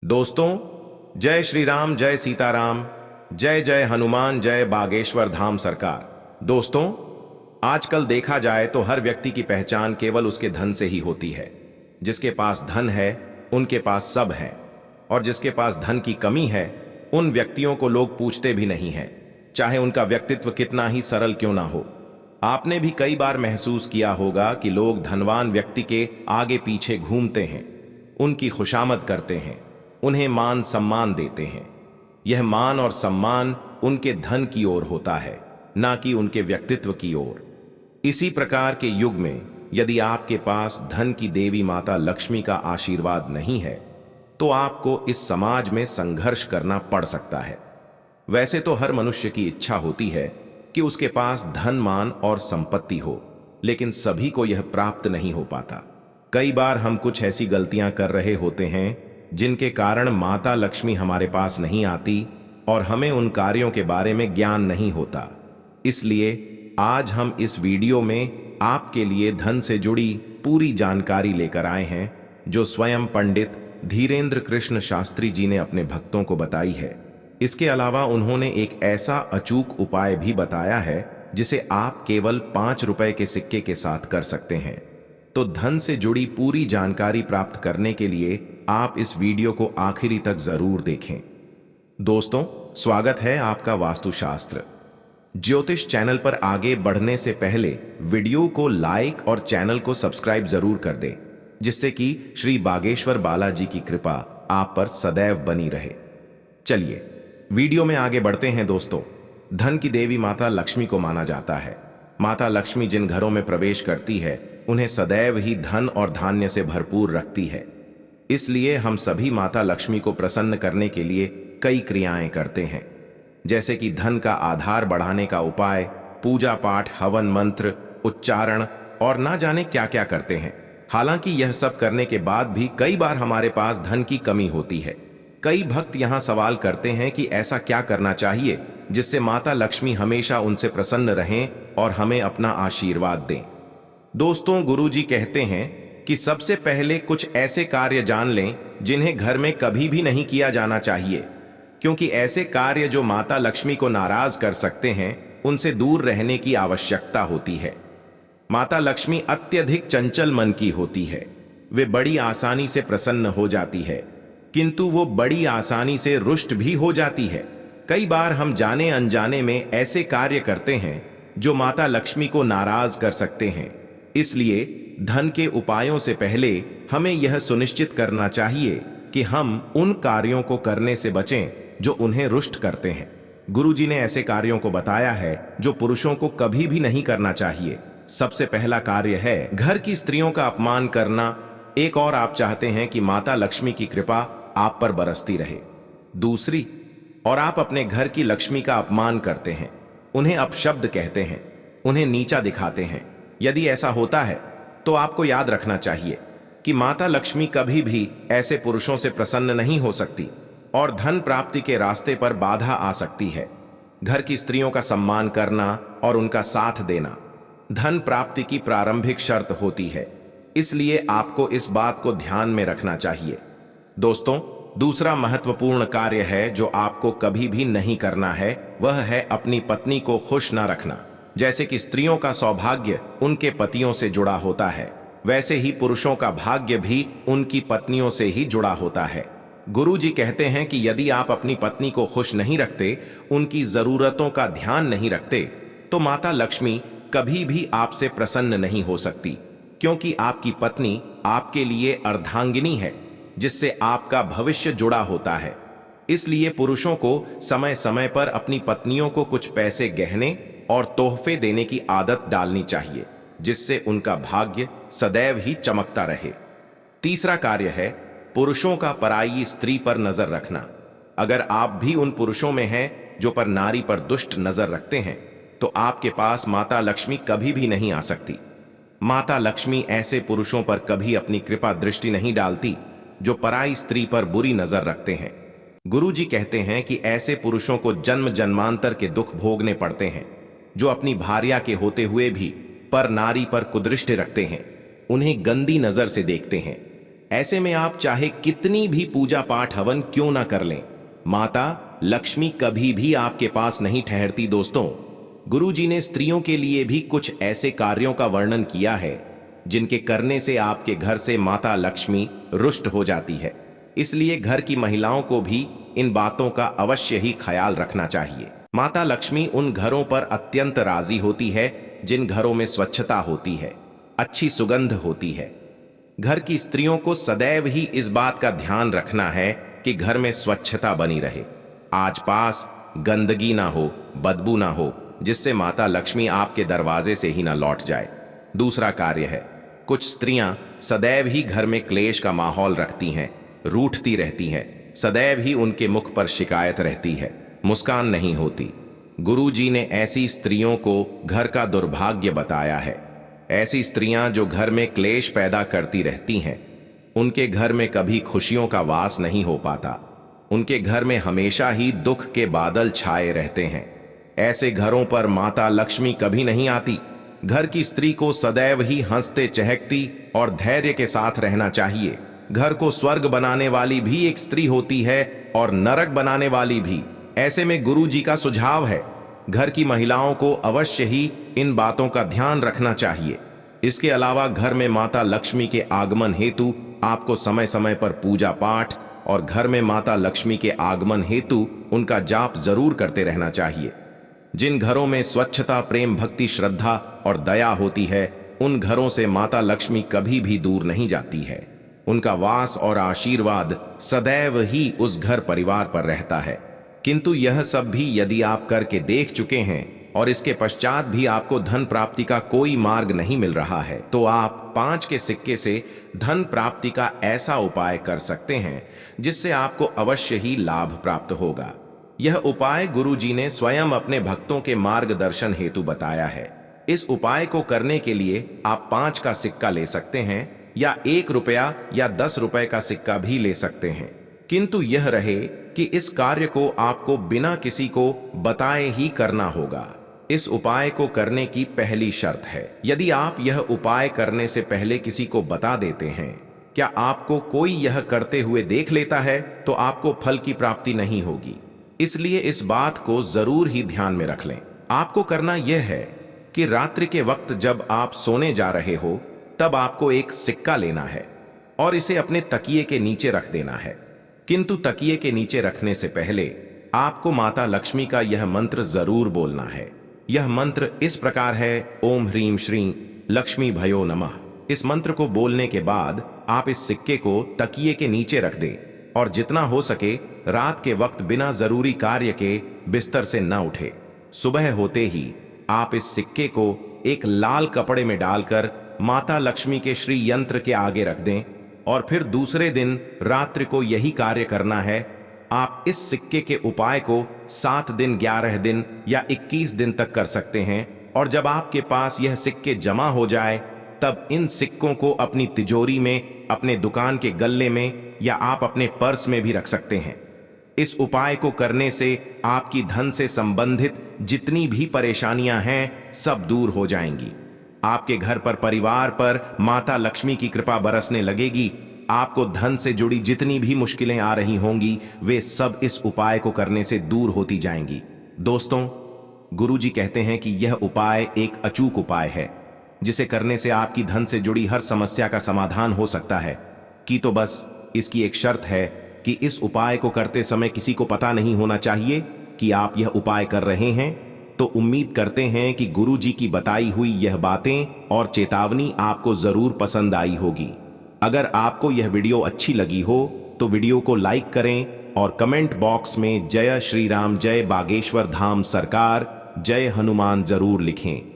दोस्तों, जय श्री राम, जय सीताराम, जय जय हनुमान, जय बागेश्वर धाम सरकार। दोस्तों, आजकल देखा जाए तो हर व्यक्ति की पहचान केवल उसके धन से ही होती है। जिसके पास धन है उनके पास सब है, और जिसके पास धन की कमी है उन व्यक्तियों को लोग पूछते भी नहीं हैं, चाहे उनका व्यक्तित्व कितना ही सरल क्यों ना हो। आपने भी कई बार महसूस किया होगा कि लोग धनवान व्यक्ति के आगे पीछे घूमते हैं, उनकी खुशामद करते हैं, उन्हें मान सम्मान देते हैं। यह मान और सम्मान उनके धन की ओर होता है, ना कि उनके व्यक्तित्व की ओर। इसी प्रकार के युग में यदि आपके पास धन की देवी माता लक्ष्मी का आशीर्वाद नहीं है तो आपको इस समाज में संघर्ष करना पड़ सकता है। वैसे तो हर मनुष्य की इच्छा होती है कि उसके पास धन, मान और संपत्ति हो, लेकिन सभी को यह प्राप्त नहीं हो पाता। कई बार हम कुछ ऐसी गलतियां कर रहे होते हैं जिनके कारण माता लक्ष्मी हमारे पास नहीं आती और हमें उन कार्यों के बारे में ज्ञान नहीं होता। इसलिए आज हम इस वीडियो में आपके लिए धन से जुड़ी पूरी जानकारी लेकर आए हैं, जो स्वयं पंडित धीरेन्द्र कृष्ण शास्त्री जी ने अपने भक्तों को बताई है। इसके अलावा उन्होंने एक ऐसा अचूक उपाय भी बताया है जिसे आप केवल 5 रुपए के सिक्के के साथ कर सकते हैं। तो धन से जुड़ी पूरी जानकारी प्राप्त करने के लिए आप इस वीडियो को आखिरी तक जरूर देखें। दोस्तों, स्वागत है आपका वास्तुशास्त्र ज्योतिष चैनल पर। आगे बढ़ने से पहले वीडियो को लाइक और चैनल को सब्सक्राइब जरूर कर दें, जिससे कि श्री बागेश्वर बालाजी की कृपा आप पर सदैव बनी रहे। चलिए वीडियो में आगे बढ़ते हैं। दोस्तों, धन की देवी माता लक्ष्मी को माना जाता है। माता लक्ष्मी जिन घरों में प्रवेश करती है उन्हें सदैव ही धन और धान्य से भरपूर रखती है। इसलिए हम सभी माता लक्ष्मी को प्रसन्न करने के लिए कई क्रियाएं करते हैं, जैसे कि धन का आधार बढ़ाने का उपाय, पूजा पाठ, हवन, मंत्र, उच्चारण और ना जाने क्या क्या करते हैं। हालांकि यह सब करने के बाद भी कई बार हमारे पास धन की कमी होती है। कई भक्त यहां सवाल करते हैं कि ऐसा क्या करना चाहिए जिससे माता लक्ष्मी हमेशा उनसे प्रसन्न रहें और हमें अपना आशीर्वाद दें। दोस्तों, गुरुजी कहते हैं कि सबसे पहले कुछ ऐसे कार्य जान लें जिन्हें घर में कभी भी नहीं किया जाना चाहिए, क्योंकि ऐसे कार्य जो माता लक्ष्मी को नाराज कर सकते हैं उनसे दूर रहने की आवश्यकता होती है। माता लक्ष्मी अत्यधिक चंचल मन की होती है। वे बड़ी आसानी से प्रसन्न हो जाती है, किंतु वो बड़ी आसानी से रुष्ट भी हो जाती है। कई बार हम जाने अनजाने में ऐसे कार्य करते हैं जो माता लक्ष्मी को नाराज कर सकते हैं। इसलिए धन के उपायों से पहले हमें यह सुनिश्चित करना चाहिए कि हम उन कार्यों को करने से बचें जो उन्हें रुष्ट करते हैं। गुरुजी ने ऐसे कार्यों को बताया है जो पुरुषों को कभी भी नहीं करना चाहिए। सबसे पहला कार्य है घर की स्त्रियों का अपमान करना। एक और आप चाहते हैं कि माता लक्ष्मी की कृपा आप पर बरसती रहे। दूसरी और आप अपने घर की लक्ष्मी का अपमान करते हैं, उन्हें अपशब्द कहते हैं, उन्हें नीचा दिखाते हैं। यदि ऐसा होता है तो आपको याद रखना चाहिए कि माता लक्ष्मी कभी भी ऐसे पुरुषों से प्रसन्न नहीं हो सकती और धन प्राप्ति के रास्ते पर बाधा आ सकती है। घर की स्त्रियों का सम्मान करना और उनका साथ देना धन प्राप्ति की प्रारंभिक शर्त होती है, इसलिए आपको इस बात को ध्यान में रखना चाहिए। दोस्तों, दूसरा महत्वपूर्ण कार्य है जो आपको कभी भी नहीं करना है, वह है अपनी पत्नी को खुश न रखना। जैसे कि स्त्रियों का सौभाग्य उनके पतियों से जुड़ा होता है, वैसे ही पुरुषों का भाग्य भी उनकी पत्नियों से ही जुड़ा होता है। गुरुजी कहते हैं कि यदि आप अपनी पत्नी को खुश नहीं रखते, उनकी जरूरतों का ध्यान नहीं रखते, तो माता लक्ष्मी कभी भी आपसे प्रसन्न नहीं हो सकती, क्योंकि आपकी पत्नी आपके लिए अर्धांगिनी है, जिससे आपका भविष्य जुड़ा होता है। इसलिए पुरुषों को समय समय पर अपनी पत्नियों को कुछ पैसे, गहने और तोहफे देने की आदत डालनी चाहिए, जिससे उनका भाग्य सदैव ही चमकता रहे। तीसरा कार्य है पुरुषों का पराई स्त्री पर नजर रखना। अगर आप भी उन पुरुषों में हैं जो पर नारी पर दुष्ट नजर रखते हैं, तो आपके पास माता लक्ष्मी कभी भी नहीं आ सकती। माता लक्ष्मी ऐसे पुरुषों पर कभी अपनी कृपा दृष्टि नहीं डालती जो पराई स्त्री पर बुरी नजर रखते हैं। गुरुजी कहते हैं कि ऐसे पुरुषों को जन्म जन्मांतर के दुख भोगने पड़ते हैं, जो अपनी भार्या के होते हुए भी पर नारी पर कुदृष्टि रखते हैं, उन्हें गंदी नजर से देखते हैं। ऐसे में आप चाहे कितनी भी पूजा पाठ हवन क्यों ना कर लें, माता लक्ष्मी कभी भी आपके पास नहीं ठहरती। दोस्तों, गुरुजी ने स्त्रियों के लिए भी कुछ ऐसे कार्यों का वर्णन किया है जिनके करने से आपके घर से माता लक्ष्मी रुष्ट हो जाती है। इसलिए घर की महिलाओं को भी इन बातों का अवश्य ही ख्याल रखना चाहिए। माता लक्ष्मी उन घरों पर अत्यंत राजी होती है जिन घरों में स्वच्छता होती है, अच्छी सुगंध होती है। घर की स्त्रियों को सदैव ही इस बात का ध्यान रखना है कि घर में स्वच्छता बनी रहे, आस पास गंदगी ना हो, बदबू ना हो, जिससे माता लक्ष्मी आपके दरवाजे से ही ना लौट जाए। दूसरा कार्य है, कुछ स्त्रियां सदैव ही घर में क्लेश का माहौल रखती हैं, रूठती रहती हैं, सदैव ही उनके मुख पर शिकायत रहती है, मुस्कान नहीं होती। गुरुजी ने ऐसी स्त्रियों को घर का दुर्भाग्य बताया है। ऐसी स्त्रियां जो घर में क्लेश पैदा करती रहती हैं, उनके घर में कभी खुशियों का वास नहीं हो पाता। उनके घर में हमेशा ही दुख के बादल छाए रहते हैं। ऐसे घरों पर माता लक्ष्मी कभी नहीं आती। घर की स्त्री को सदैव ही हंसते चहकती और धैर्य के साथ रहना चाहिए। घर को स्वर्ग बनाने वाली भी एक स्त्री होती है और नरक बनाने वाली भी। ऐसे में गुरुजी का सुझाव है, घर की महिलाओं को अवश्य ही इन बातों का ध्यान रखना चाहिए। इसके अलावा घर में माता लक्ष्मी के आगमन हेतु आपको समय समय पर पूजा पाठ और घर में माता लक्ष्मी के आगमन हेतु उनका जाप जरूर करते रहना चाहिए। जिन घरों में स्वच्छता, प्रेम, भक्ति, श्रद्धा और दया होती है, उन घरों से माता लक्ष्मी कभी भी दूर नहीं जाती है। उनका वास और आशीर्वाद सदैव ही उस घर परिवार पर रहता है। किंतु यह सब भी यदि आप करके देख चुके हैं और इसके पश्चात भी आपको धन प्राप्ति का कोई मार्ग नहीं मिल रहा है, तो आप 5 के सिक्के से धन प्राप्ति का ऐसा उपाय कर सकते हैं जिससे आपको अवश्य ही लाभ प्राप्त होगा। यह उपाय गुरुजी ने स्वयं अपने भक्तों के मार्गदर्शन हेतु बताया है। इस उपाय को करने के लिए आप 5 का सिक्का ले सकते हैं या 1 रुपया या 10 रुपए का सिक्का भी ले सकते हैं। किंतु यह रहे कि इस कार्य को आपको बिना किसी को बताए ही करना होगा। इस उपाय को करने की पहली शर्त है, यदि आप यह उपाय करने से पहले किसी को बता देते हैं, क्या आपको कोई यह करते हुए देख लेता है, तो आपको फल की प्राप्ति नहीं होगी। इसलिए इस बात को जरूर ही ध्यान में रख लें। आपको करना यह है कि रात्रि के वक्त जब आप सोने जा रहे हो, तब आपको एक सिक्का लेना है और इसे अपने तकिए के नीचे रख देना है। किंतु तकिए के नीचे रखने से पहले आपको माता लक्ष्मी का यह मंत्र जरूर बोलना है। यह मंत्र इस प्रकार है, ओम ह्रीम श्रीं लक्ष्मी भयो नमः। इस मंत्र को बोलने के बाद आप इस सिक्के को तकिए के नीचे रख दें और जितना हो सके रात के वक्त बिना जरूरी कार्य के बिस्तर से न उठे। सुबह होते ही आप इस सिक्के को एक लाल कपड़े में डालकर माता लक्ष्मी के श्री यंत्र के आगे रख दें और फिर दूसरे दिन रात्रि को यही कार्य करना है। आप इस सिक्के के उपाय को 7 दिन, 11 दिन या 21 दिन तक कर सकते हैं और जब आपके पास यह सिक्के जमा हो जाए, तब इन सिक्कों को अपनी तिजोरी में, अपने दुकान के गल्ले में या आप अपने पर्स में भी रख सकते हैं। इस उपाय को करने से आपकी धन से संबंधित जितनी भी परेशानियां हैं, सब दूर हो जाएंगी। आपके घर पर, परिवार पर माता लक्ष्मी की कृपा बरसने लगेगी। आपको धन से जुड़ी जितनी भी मुश्किलें आ रही होंगी, वे सब इस उपाय को करने से दूर होती जाएंगी। दोस्तों, गुरुजी कहते हैं कि यह उपाय एक अचूक उपाय है, जिसे करने से आपकी धन से जुड़ी हर समस्या का समाधान हो सकता है। कि तो बस इसकी एक शर्त है कि इस उपाय को करते समय किसी को पता नहीं होना चाहिए कि आप यह उपाय कर रहे हैं। तो उम्मीद करते हैं कि गुरुजी की बताई हुई यह बातें और चेतावनी आपको जरूर पसंद आई होगी। अगर आपको यह वीडियो अच्छी लगी हो तो वीडियो को लाइक करें और कमेंट बॉक्स में जय श्री राम, जय बागेश्वर धाम सरकार, जय हनुमान जरूर लिखें।